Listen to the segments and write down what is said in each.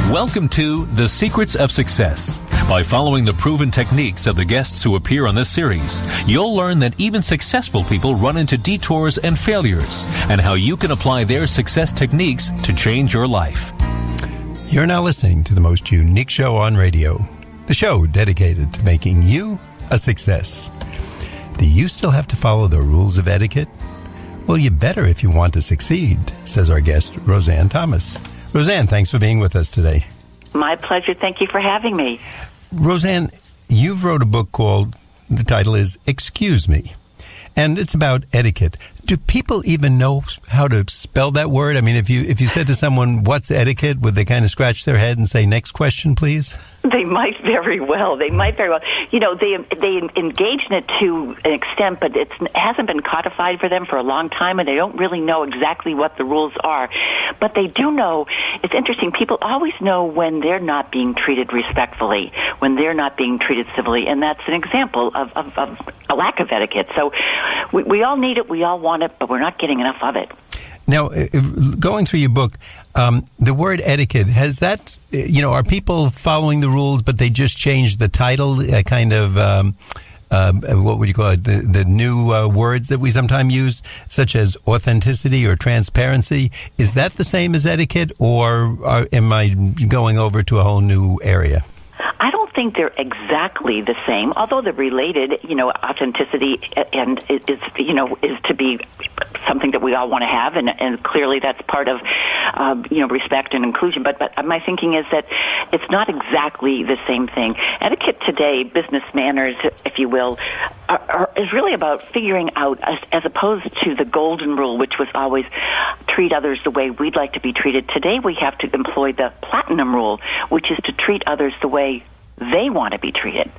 Welcome to The Secrets of Success. By following the proven techniques of the guests who appear on this series, you'll learn that even successful people run into detours and failures, and how you can apply their success techniques to change your life. You're now listening to the most unique show on radio, the show dedicated to making you a success. Do you still have to follow the rules of etiquette? Well, you better if you want to succeed, says our guest, Rosanne Thomas. Rosanne, thanks for being with us today. My pleasure. Thank you for having me. Rosanne, you've wrote a book called, the title is Excuse Me, and it's about etiquette. Do people even know how to spell that word? I mean, if you said to someone, what's etiquette, would they kind of scratch their head and say, next question, please? They might very well. You know, they engage in it to an extent, but it hasn't been codified for them for a long time, and they don't really know exactly what the rules are. But they do know, it's interesting, people always know when they're not being treated respectfully, when they're not being treated civilly, and that's an example of a lack of etiquette. So we all need it, we all want it, but we're not getting enough of it. Now, going through your book, the word etiquette, has that, are people following the rules, but they just changed the title, what would you call it, the new words that we sometimes use, such as authenticity or transparency? Is that the same as etiquette, or am I going over to a whole new area? I don't think they're exactly the same, although they're related. Authenticity and is to be something that we all want to have, and clearly that's part of respect and inclusion. But my thinking is that it's not exactly the same thing. Etiquette today, business manners, if you will, is really about figuring out, as opposed to the golden rule, which was always treat others the way we'd like to be treated. Today we have to employ the platinum rule, which is to treat others the way they want to be treated.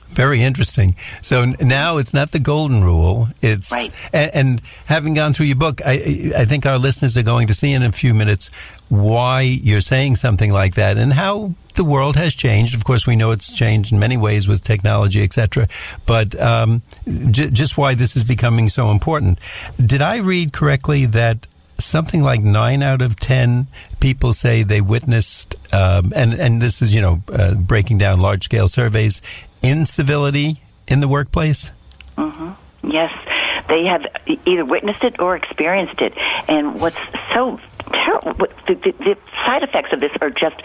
Very interesting. So now it's not the golden rule. It's right. And having gone through your book, I think our listeners are going to see in a few minutes why you're saying something like that and how the world has changed. Of course, we know it's changed in many ways with technology, etc. But just why this is becoming so important. Did I read correctly that something like 9 out of 10 people say they witnessed, and this is, breaking down large-scale surveys, incivility in the workplace? Mm-hmm. Yes, they have either witnessed it or experienced it. And what's so terrible, the side effects of this are just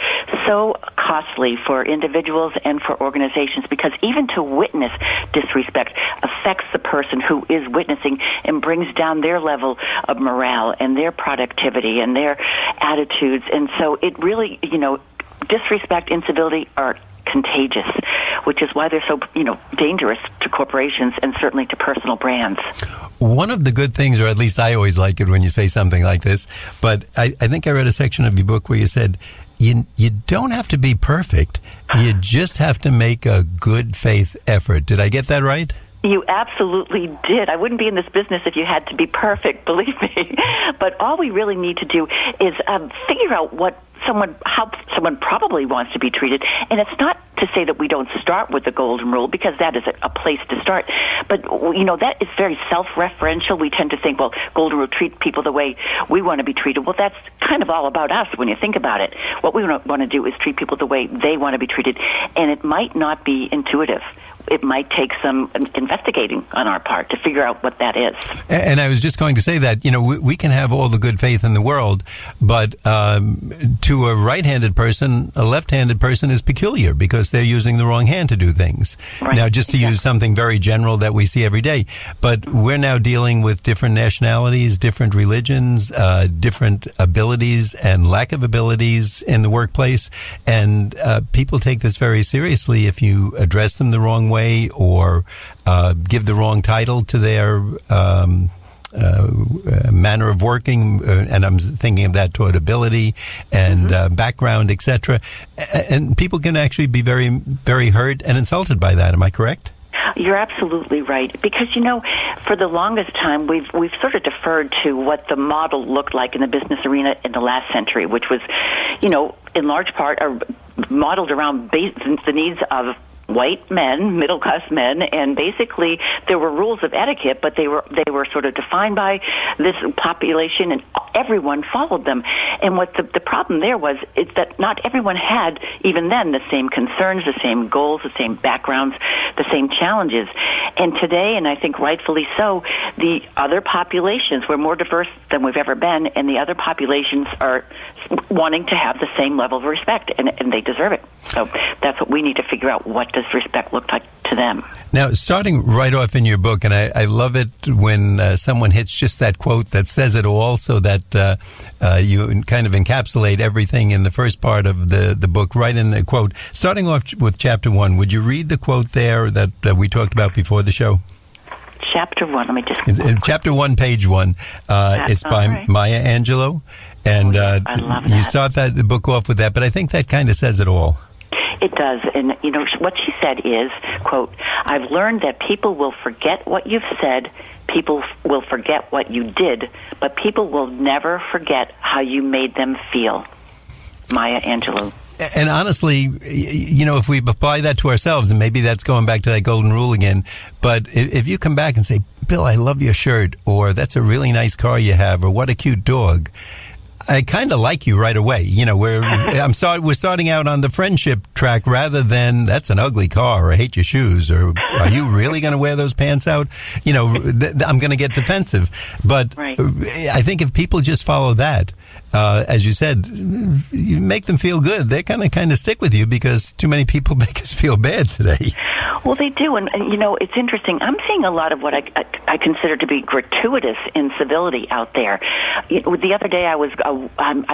so costly for individuals and for organizations, because even to witness disrespect affects the person who is witnessing and brings down their level of morale and their productivity and their attitudes. And so it really, disrespect, incivility are contagious, which is why they're so, dangerous to corporations and certainly to personal brands. One of the good things, or at least I always like it when you say something like this, but I think I read a section of your book where you said, you don't have to be perfect. You just have to make a good faith effort. Did I get that right? You absolutely did. I wouldn't be in this business if you had to be perfect, believe me. But all we really need to do is figure out how someone probably wants to be treated. And it's not to say that we don't start with the golden rule, because that is a place to start. But, that is very self-referential. We tend to think, well, golden rule, treat people the way we want to be treated. Well, that's kind of all about us when you think about it. What we want to do is treat people the way they want to be treated. And it might not be intuitive. It might take some investigating on our part to figure out what that is. And I was just going to say that, we can have all the good faith in the world, but to a right-handed person, a left-handed person is peculiar because they're using the wrong hand to do things. Right. Now, just to use something very general that we see every day, but we're now dealing with different nationalities, different religions, different abilities and lack of abilities in the workplace, and people take this very seriously if you address them the wrong way or give the wrong title to their manner of working, and I'm thinking of that toward ability and background, etc. And people can actually be very, very hurt and insulted by that. Am I correct? You're absolutely right, because for the longest time we've sort of deferred to what the model looked like in the business arena in the last century, which was, in large part, are modeled around the needs of white men, middle-class men, and basically there were rules of etiquette, but they were sort of defined by this population, and everyone followed them. And what the problem there was is that not everyone had, even then, the same concerns, the same goals, the same backgrounds, the same challenges. And today, and I think rightfully so, the other populations, we're more diverse than we've ever been, and the other populations are wanting to have the same level of respect, and they deserve it. So that's what we need to figure out. What does respect look like to them? Now, starting right off in your book, and I love it when someone hits just that quote that says it all, so that you kind of encapsulate everything in the first part of the book, right in the quote. Starting off with Chapter 1, would you read the quote there that we talked about before the show? Chapter 1, let me just... Chapter 1, page 1. It's by right. Maya Angelou. And I love that. You start the book off with that, but I think that kind of says it all. It does. And, what she said is, quote, "I've learned that people will forget what you've said, people will forget what you did, but people will never forget how you made them feel." Maya Angelou. And honestly, if we apply that to ourselves, and maybe that's going back to that golden rule again, but if you come back and say, "Bill, I love your shirt," or "That's a really nice car you have," or "What a cute dog," I kind of like you right away. We're starting out on the friendship track rather than "That's an ugly car," or "I hate your shoes," or "Are you really going to wear those pants out?" I'm going to get defensive. But right. I think if people just follow that, as you said, you make them feel good, they're going to kind of stick with you, because too many people make us feel bad today. Well, they do, and it's interesting. I'm seeing a lot of what I consider to be gratuitous incivility out there. The other day, I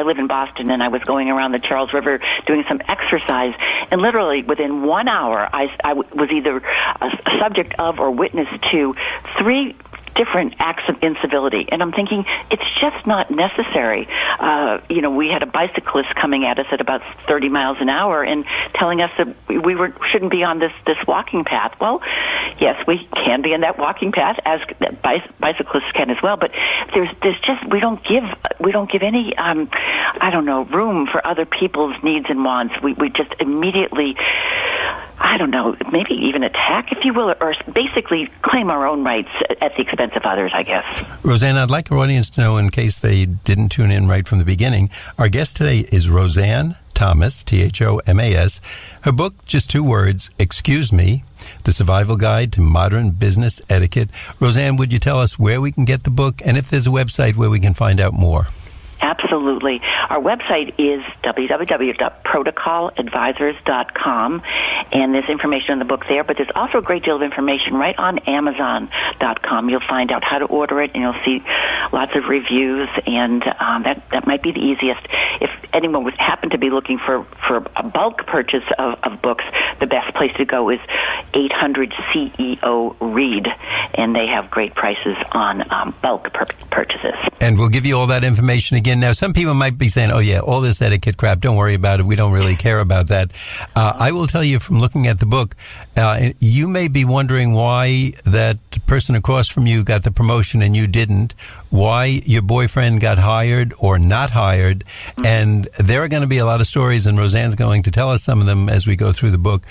live in Boston, and I was going around the Charles River doing some exercise, and literally within 1 hour, I was either a subject of or witness to 3 different acts of incivility, and I'm thinking it's just not necessary. We had a bicyclist coming at us at about 30 miles an hour and telling us that we shouldn't be on this walking path. Well, yes, we can be in that walking path, as bicyclists can as well. But there's just we don't give any room for other people's needs and wants. We just immediately, maybe even attack, if you will, or basically claim our own rights at the expense of others, I guess. Rosanne, I'd like our audience to know, in case they didn't tune in right from the beginning, our guest today is Rosanne Thomas, Thomas. Her book, just 2 words, Excuse Me, The Survival Guide to Modern Business Etiquette. Rosanne, would you tell us where we can get the book, and if there's a website where we can find out more? Absolutely. Our website is www.protocoladvisors.com, and there's information in the book there, but there's also a great deal of information right on Amazon.com. You'll find out how to order it, and you'll see lots of reviews, and that might be the easiest. If anyone would happen to be looking for a bulk purchase of books, the best place to go is 800 CEO Read, and they have great prices on bulk purchases. And we'll give you all that information again. Now, some people might be saying, "Oh yeah, all this etiquette crap, don't worry about it. We don't really care about that." I will tell you from looking at the book, you may be wondering why that person across from you got the promotion and you didn't, why your boyfriend got hired or not hired. And there are going to be a lot of stories, and Rosanne's going to tell us some of them as we go through the book.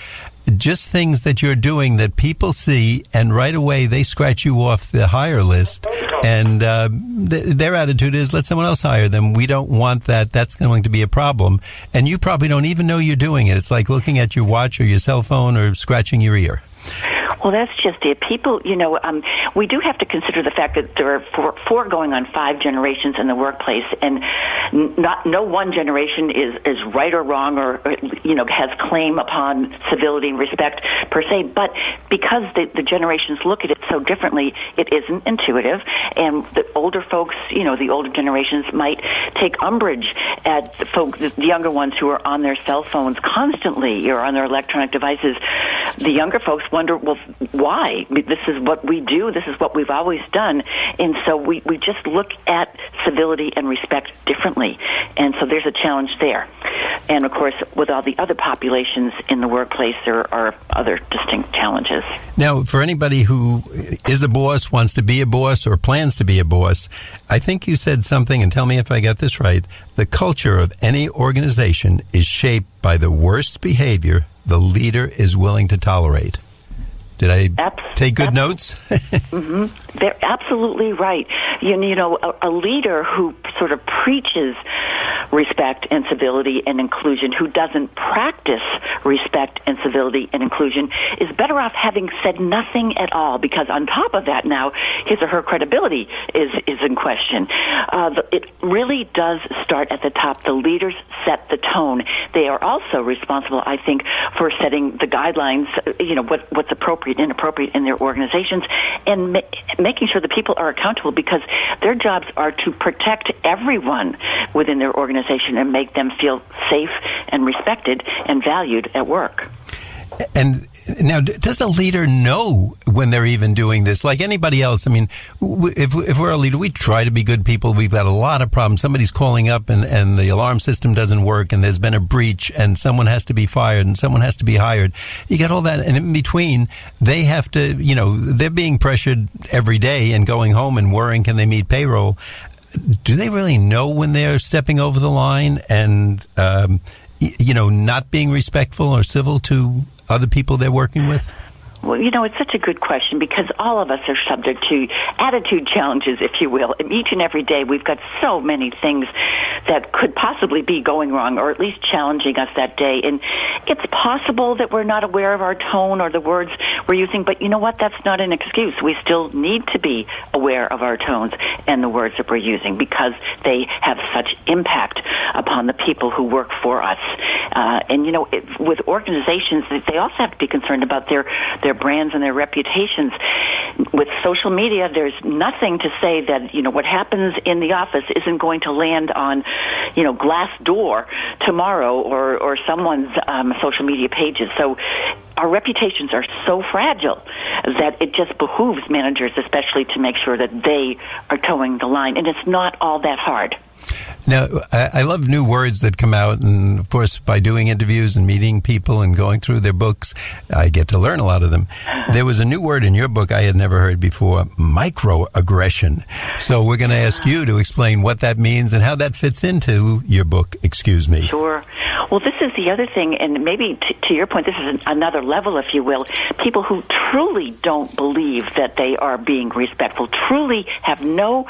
Just things that you're doing that people see, and right away they scratch you off the hire list, and their attitude is, let someone else hire them. We don't want that. That's going to be a problem. And you probably don't even know you're doing it. It's like looking at your watch or your cell phone or scratching your ear. Well, that's just it. People, we do have to consider the fact that there are four going on 5 generations in the workplace, and no one generation is right or wrong or has claim upon civility and respect per se. But because the generations look at it so differently, it isn't intuitive. And the older folks, the older generations might take umbrage at the younger ones who are on their cell phones constantly or on their electronic devices. The younger folks wonder, well, why? This is what we do. This is what we've always done. And so we just look at civility and respect differently. And so there's a challenge there. And, of course, with all the other populations in the workplace, there are other distinct challenges. Now, for anybody who is a boss, wants to be a boss, or plans to be a boss, I think you said something, and tell me if I got this right, the culture of any organization is shaped by the worst behavior the leader is willing to tolerate. Did I take good notes? Mm-hmm. They're absolutely right. You know, a leader who sort of preaches respect and civility and inclusion, who doesn't practice respect and civility and inclusion, is better off having said nothing at all, because on top of that now, his or her credibility is in question. It really does start at the top. The leaders set the tone. They are also responsible, I think, for setting the guidelines, you know, what's appropriate, inappropriate in their organizations, and making sure the people are accountable, because their jobs are to protect everyone within their organization and make them feel safe and respected and valued at work. And now, does a leader know when they're even doing this? Like anybody else, I mean, if we're a leader, we try to be good people. We've got a lot of problems. Somebody's calling up and the alarm system doesn't work, and there's been a breach, and someone has to be fired, and someone has to be hired. You get all that, and in between, they have to, you know, they're being pressured every day and going home and worrying, can they meet payroll? Do they really know when they're stepping over the line and, you know, not being respectful or civil to other people they're working with? Well, you know, it's such a good question, because all of us are subject to attitude challenges, if you will. And each and every day we've got so many things that could possibly be going wrong, or at least challenging us that day. And it's possible that we're not aware of our tone or the words we're using, but you know what? That's not an excuse. We still need to be aware of our tones and the words that we're using, because they have such impact upon the people who work for us. And, you know, with organizations, they also have to be concerned about their brands and their reputations. With social media, there's nothing to say that, you know, what happens in the office isn't going to land on, you know, Glassdoor tomorrow or someone's social media pages. So our reputations are so fragile that it just behooves managers especially to make sure that they are towing the line. And it's not all that hard. Now, I love new words that come out, and of course, by doing interviews and meeting people and going through their books, I get to learn a lot of them. There was a new word in your book I had never heard before, microaggression. So we're going to ask you to explain what that means and how that fits into your book, Excuse Me. Sure. Well, this is the other thing, and maybe to your point, this is another level, if you will. People who truly don't believe that they are being respectful, truly have no,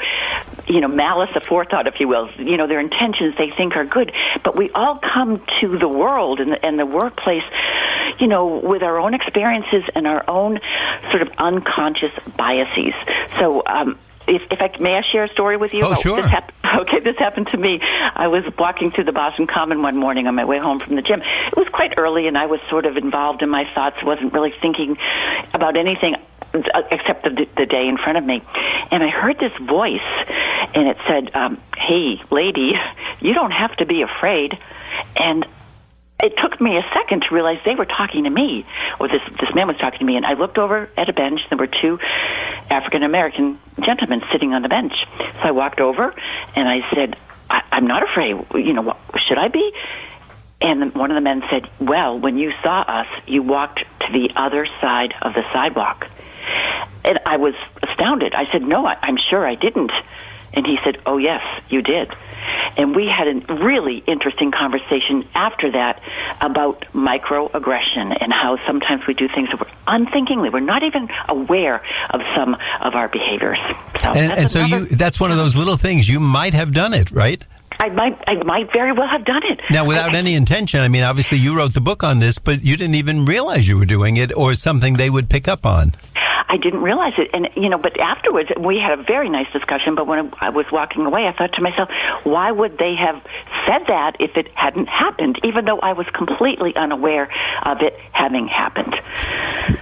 you know, malice aforethought, if you will. You know, their intentions they think are good, but we all come to the world and the workplace, you know, with our own experiences and our own sort of unconscious biases. So, may I share a story with you? Oh, sure. This happened to me. I was walking through the Boston Common one morning on my way home from the gym. It was quite early, and I was sort of involved in my thoughts, wasn't really thinking about anything except the day in front of me. And I heard this voice, and it said, hey, lady, you don't have to be afraid. And it took me a second to realize they were talking to me, or this man was talking to me, and I looked over at a bench. There were two African-American gentlemen sitting on the bench. So I walked over, and I said, I'm not afraid. You know, should I be? And one of the men said, well, when you saw us, you walked to the other side of the sidewalk. And I was astounded. I said, no, I'm sure I didn't. And he said, oh, yes, you did. And we had a really interesting conversation after that about microaggression and how sometimes we do things that we're unthinkingly. We're not even aware of some of our behaviors. That's one of those little things. You might have done it, right? I might very well have done it. Now, without any intention. I mean, obviously you wrote the book on this, but you didn't even realize you were doing it, or something they would pick up on. I didn't realize it. And, you know, but afterwards, we had a very nice discussion, but when I was walking away, I thought to myself, why would they have said that if it hadn't happened, even though I was completely unaware of it having happened?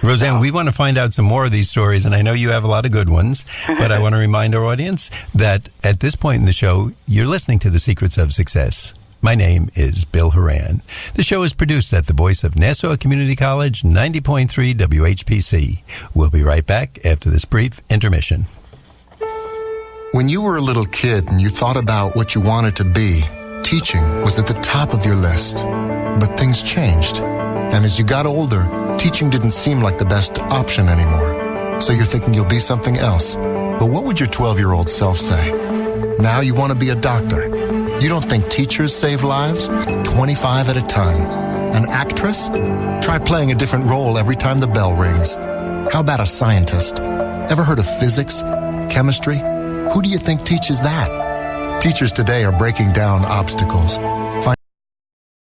Rosanne, we want to find out some more of these stories, and I know you have a lot of good ones, but I want to remind our audience that at this point in the show, you're listening to The Secrets of Success. My name is Bill Horan. The show is produced at the voice of Nassau Community College, 90.3 WHPC. We'll be right back after this brief intermission. When you were a little kid and you thought about what you wanted to be, teaching was at the top of your list. But things changed. And as you got older, teaching didn't seem like the best option anymore. So you're thinking you'll be something else. But what would your 12-year-old self say? Now you want to be a doctor. You don't think teachers save lives? 25 at a time. An actress? Try playing a different role every time the bell rings. How about a scientist? Ever heard of physics? Chemistry? Who do you think teaches that? Teachers today are breaking down obstacles.